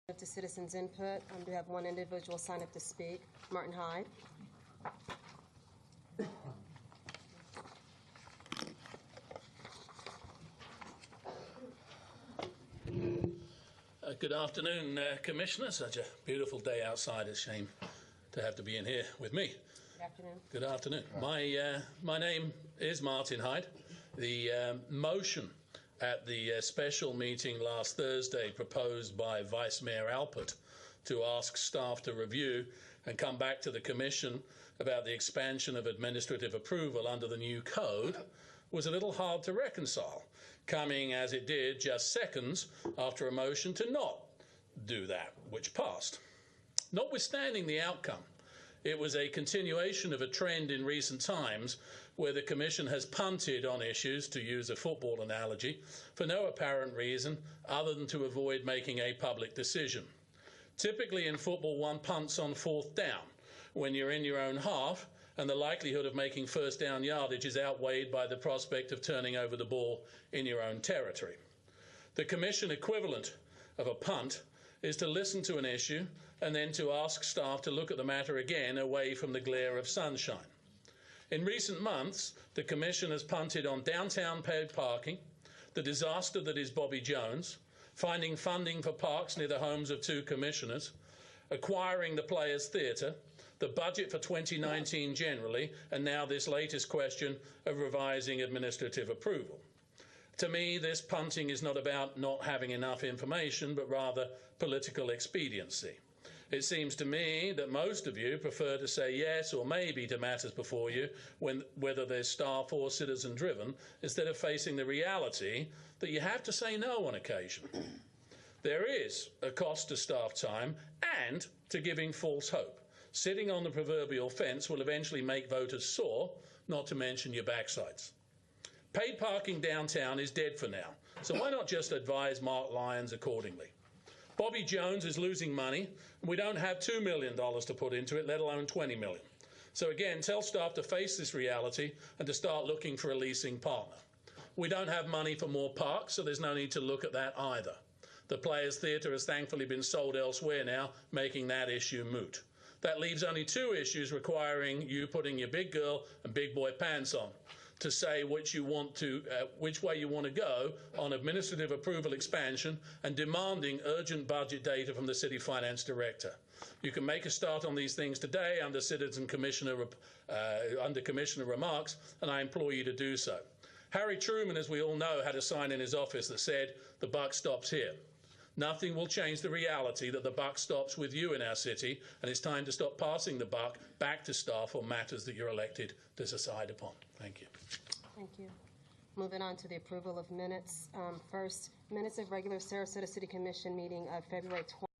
To citizens' input. We have one individual sign up to speak, Martin Hyde. Good afternoon, Commissioner. Such a beautiful day outside. It's a shame to have to be in here with me. Good afternoon. Good afternoon. My name is Martin Hyde. The motion at the special meeting last Thursday proposed by Vice Mayor Alpert to ask staff to review and come back to the Commission about the expansion of administrative approval under the new code was a little hard to reconcile, coming as it did just seconds after a motion to not do that, which passed. Notwithstanding the outcome, it was a continuation of a trend in recent times where the Commission has punted on issues, to use a football analogy, for no apparent reason other than to avoid making a public decision. Typically in football, one punts on fourth down when you're in your own half and the likelihood of making first down yardage is outweighed by the prospect of turning over the ball in your own territory. The Commission equivalent of a punt is to listen to an issue and then to ask staff to look at the matter again away from the glare of sunshine. In recent months, the Commission has punted on downtown paid parking, the disaster that is Bobby Jones, finding funding for parks near the homes of two commissioners, acquiring the Players' Theatre, the budget for 2019 generally, and now this latest question of revising administrative approval. To me, this punting is not about not having enough information, but rather political expediency. It seems to me that most of you prefer to say yes or maybe to matters before you, whether they're staff or citizen-driven, instead of facing the reality that you have to say no on occasion. There is a cost to staff time and to giving false hope. Sitting on the proverbial fence will eventually make voters sore, not to mention your backsides. Paid parking downtown is dead for now, so why not just advise Mark Lyons accordingly? Bobby Jones is losing money, and we don't have $2 million to put into it, let alone $20 million. So again, tell staff to face this reality and to start looking for a leasing partner. We don't have money for more parks, so there's no need to look at that either. The Players' Theatre has thankfully been sold elsewhere now, making that issue moot. That leaves only two issues requiring you putting your big girl and big boy pants on to say which way you want to go on administrative approval expansion and demanding urgent budget data from the City Finance Director. You can make a start on these things today under Commissioner remarks, and I implore you to do so. Harry Truman, as we all know, had a sign in his office that said, "The buck stops here." Nothing will change the reality that the buck stops with you in our city, and it's time to stop passing the buck back to staff on matters that you're elected to decide upon. Thank you. Thank you. Moving on to the approval of minutes. First, minutes of regular Sarasota City Commission meeting of February 20th.